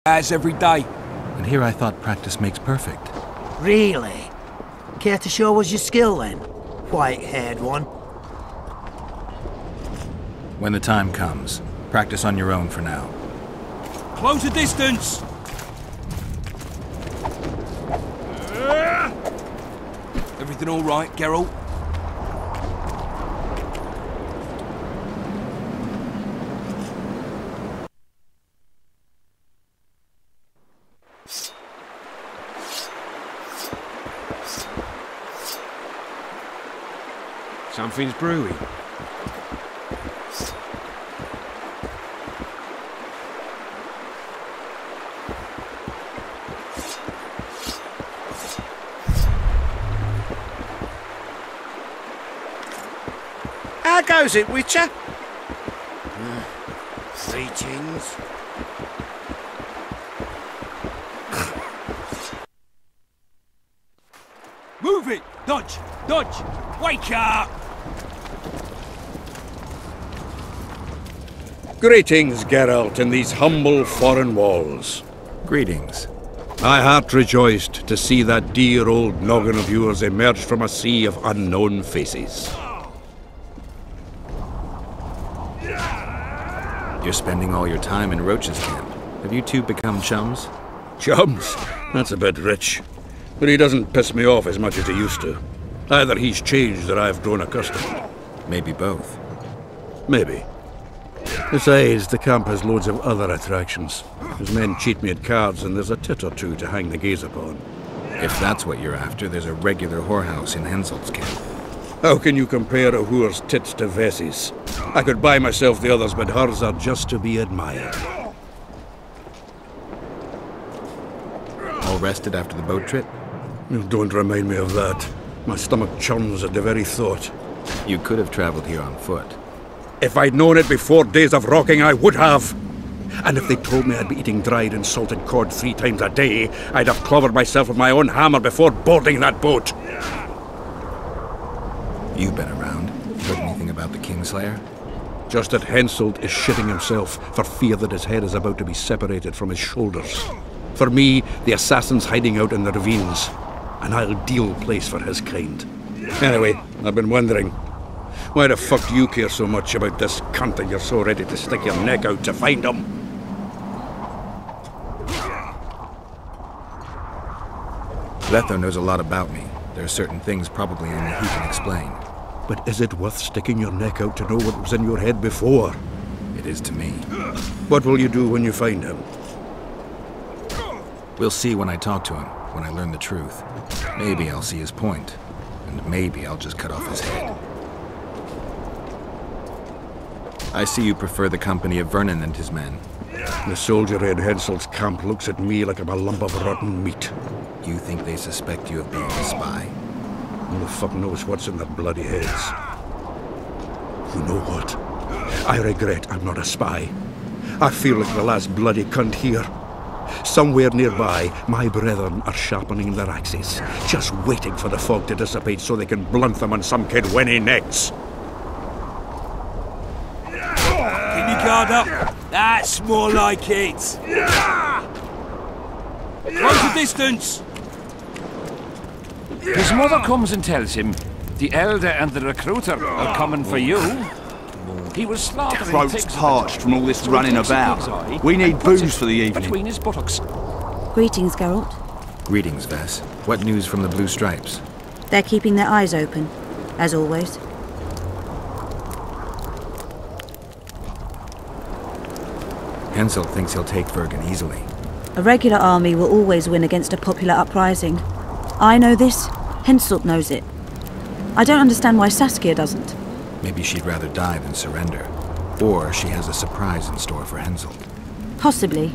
As every day. And here I thought practice makes perfect. Really? Care to show us your skill then, white-haired one? When the time comes, practice on your own for now. Close the distance! Everything all right, Geralt? Something's brewing. How goes it, Witcher? Greetings. Move it! Dodge! Dodge! Wake up! Greetings, Geralt, in these humble foreign walls. Greetings. My heart rejoiced to see that dear old noggin of yours emerge from a sea of unknown faces. You're spending all your time in Roach's camp. Have you two become chums? Chums? That's a bit rich. But he doesn't piss me off as much as he used to. Either he's changed or I've grown accustomed. Maybe both. Maybe. Besides, the camp has loads of other attractions. His men cheat me at cards, and there's a tit or two to hang the gaze upon. If that's what you're after, there's a regular whorehouse in Henselt's camp. How can you compare a whore's tits to Vessi's? I could buy myself the others, but hers are just to be admired. All rested after the boat trip? Don't remind me of that. My stomach churns at the very thought. You could have traveled here on foot. If I'd known it before days of rocking, I would have. And if they told me I'd be eating dried and salted cod 3 times a day, I'd have clobbered myself with my own hammer before boarding that boat. You've been around. Heard anything about the Kingslayer? Just that Henselt is shitting himself for fear that his head is about to be separated from his shoulders. For me, the assassin's hiding out in the ravines. An ideal place for his kind. Anyway, I've been wondering, why the fuck do you care so much about this cunt that you're so ready to stick your neck out to find him? Letho knows a lot about me. There are certain things probably only he can explain. But is it worth sticking your neck out to know what was in your head before? It is to me. What will you do when you find him? We'll see when I talk to him, when I learn the truth. Maybe I'll see his point, and maybe I'll just cut off his head. I see you prefer the company of Vernon and his men. The soldiery in Henselt's camp looks at me like I'm a lump of rotten meat. You think they suspect you of being a spy? Who the fuck knows what's in their bloody heads? You know what? I regret I'm not a spy. I feel like the last bloody cunt here. Somewhere nearby, my brethren are sharpening their axes, just waiting for the fog to dissipate so they can blunt them on some kid when he necks. Keep your guard up. That's more like it. Close the distance. His mother comes and tells him the elder and the recruiter are coming for you. He was slaughtering Throat's pigs parched from all this running about. We need booze for the evening. Between his buttocks. Greetings, Geralt. Greetings, Vess. What news from the Blue Stripes? They're keeping their eyes open, as always. Henselt thinks he'll take Vergen easily. A regular army will always win against a popular uprising. I know this, Henselt knows it. I don't understand why Saskia doesn't. Maybe she'd rather die than surrender. Or she has a surprise in store for Henselt. Possibly.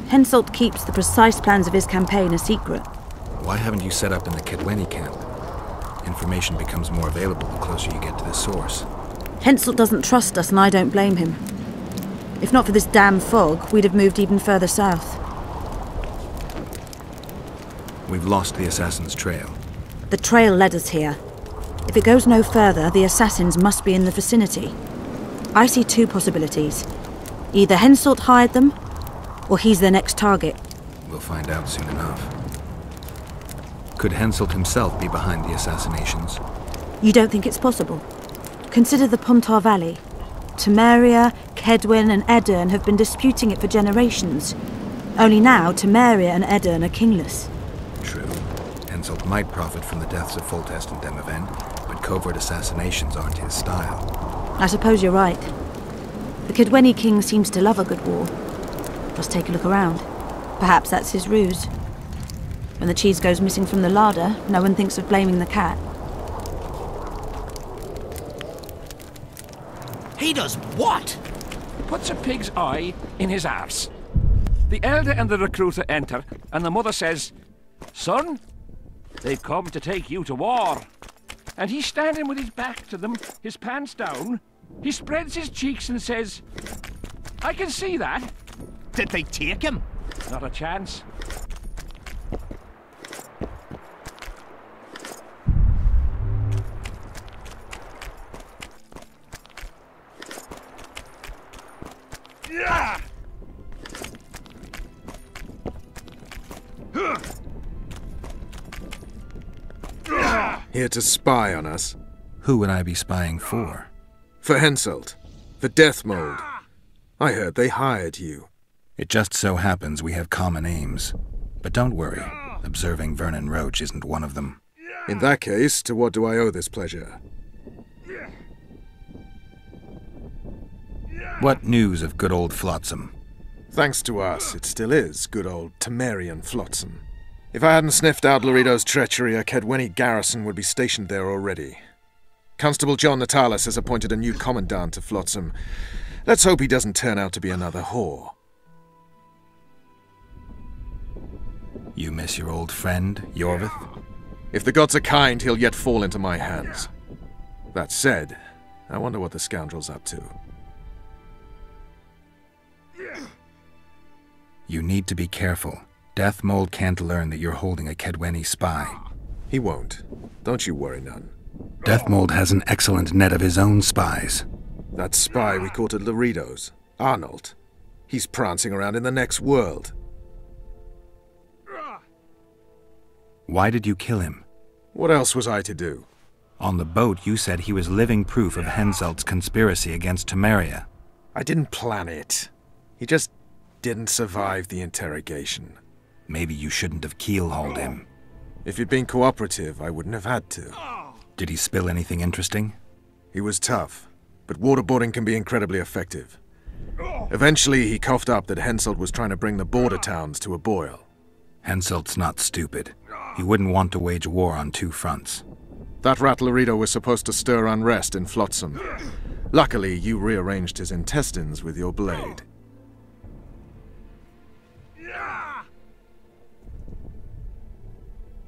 Henselt keeps the precise plans of his campaign a secret. Why haven't you set up in the Kaedweni camp? Information becomes more available the closer you get to the source. Henselt doesn't trust us, and I don't blame him. If not for this damn fog, we'd have moved even further south. We've lost the assassin's trail. The trail led us here. If it goes no further, the assassins must be in the vicinity. I see 2 possibilities. Either Henselt hired them, Or he's their next target? We'll find out soon enough. Could Henselt himself be behind the assassinations? You don't think it's possible? Consider the Pontar Valley. Temeria, Kedwen and Edirn have been disputing it for generations. Only now, Temeria and Edirn are kingless. True. Henselt might profit from the deaths of Foltest and Demavend, but covert assassinations aren't his style. I suppose you're right. The Kedweni king seems to love a good war. Just take a look around. Perhaps that's his ruse. When the cheese goes missing from the larder, no one thinks of blaming the cat. He does what? Puts a pig's eye in his arse. The elder and the recruiter enter, and the mother says, "Son, they've come to take you to war." And he's standing with his back to them, his pants down. He spreads his cheeks and says, "I can see that." Did they take him? Not a chance. Here to spy on us? Who would I be spying for? For Henselt. For Death Mold. I heard they hired you. It just so happens we have common aims. But don't worry, observing Vernon Roach isn't one of them. In that case, to what do I owe this pleasure? What news of good old Flotsam? Thanks to us, it still is good old Temerian Flotsam. If I hadn't sniffed out Laredo's treachery, a Kedweni garrison would be stationed there already. Constable John Natalis has appointed a new commandant to Flotsam. Let's hope he doesn't turn out to be another whore. You miss your old friend, Yorvith? If the gods are kind, he'll yet fall into my hands. That said, I wonder what the scoundrel's up to. You need to be careful. Death Mold can't learn that you're holding a Kedweni spy. He won't. Don't you worry none. Death Mold has an excellent net of his own spies. That spy we caught at Laredo's, Arnold. He's prancing around in the next world. Why did you kill him? What else was I to do? On the boat, you said he was living proof of Henselt's conspiracy against Temeria. I didn't plan it. He just didn't survive the interrogation. Maybe you shouldn't have keel-hauled him. If he'd been cooperative, I wouldn't have had to. Did he spill anything interesting? He was tough, but waterboarding can be incredibly effective. Eventually, he coughed up that Henselt was trying to bring the border towns to a boil. Henselt's not stupid. He wouldn't want to wage war on two fronts. That rat Laredo was supposed to stir unrest in Flotsam. Luckily, you rearranged his intestines with your blade.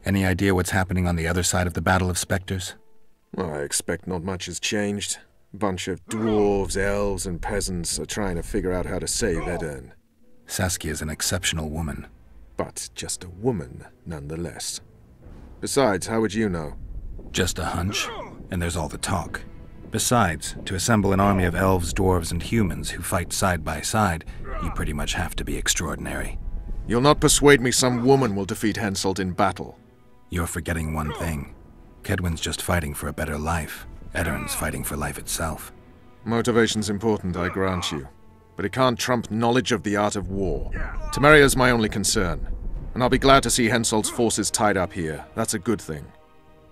Any idea what's happening on the other side of the Battle of Spectres? Well, I expect not much has changed. A bunch of dwarves, elves, and peasants are trying to figure out how to save Edirn. Saskia's an exceptional woman. But just a woman, nonetheless. Besides, how would you know? Just a hunch, and there's all the talk. Besides, to assemble an army of elves, dwarves, and humans who fight side by side, you pretty much have to be extraordinary. You'll not persuade me some woman will defeat Henselt in battle. You're forgetting one thing. Kedwen's just fighting for a better life. Edirn's fighting for life itself. Motivation's important, I grant you. But it can't trump knowledge of the art of war. Temeria's my only concern. And I'll be glad to see Henselt's forces tied up here. That's a good thing.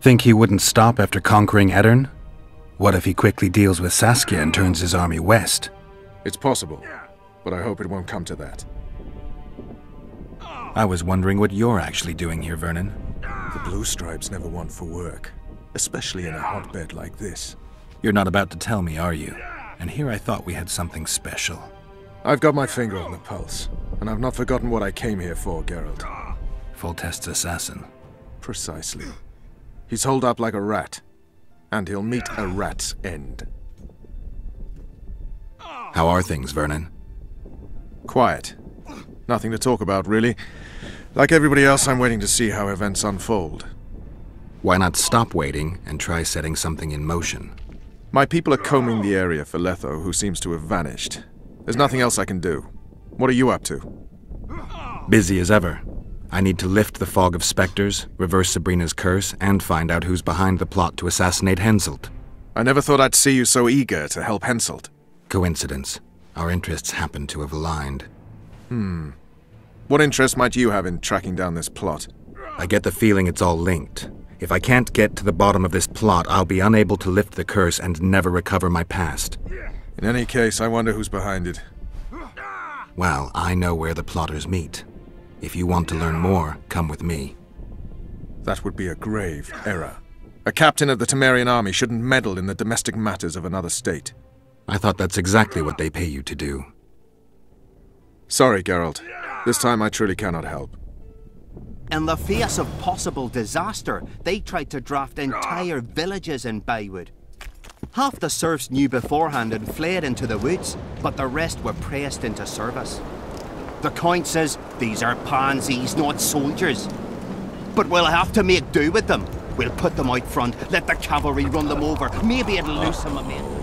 Think he wouldn't stop after conquering Edirn? What if he quickly deals with Saskia and turns his army west? It's possible, but I hope it won't come to that. I was wondering what you're actually doing here, Vernon. The Blue Stripes never want for work, especially in a hotbed like this. You're not about to tell me, are you? And here I thought we had something special. I've got my finger on the pulse, and I've not forgotten what I came here for, Geralt. Foltest's assassin. Precisely. He's holed up like a rat, and he'll meet a rat's end. How are things, Vernon? Quiet. Nothing to talk about, really. Like everybody else, I'm waiting to see how events unfold. Why not stop waiting and try setting something in motion? My people are combing the area for Letho, who seems to have vanished. There's nothing else I can do. What are you up to? Busy as ever. I need to lift the fog of specters, reverse Sabrina's curse, and find out who's behind the plot to assassinate Henselt. I never thought I'd see you so eager to help Henselt. Coincidence. Our interests happen to have aligned. What interest might you have in tracking down this plot? I get the feeling it's all linked. If I can't get to the bottom of this plot, I'll be unable to lift the curse and never recover my past. In any case, I wonder who's behind it. Well, I know where the plotters meet. If you want to learn more, come with me. That would be a grave error. A captain of the Temerian army shouldn't meddle in the domestic matters of another state. I thought that's exactly what they pay you to do. Sorry, Geralt. This time I truly cannot help. In the face of possible disaster, they tried to draft entire villages in Baywood. Half the serfs knew beforehand and fled into the woods, but the rest were pressed into service. The Count says these are pansies, not soldiers. But we'll have to make do with them. We'll put them out front, let the cavalry run them over. Maybe it'll lose some momentum.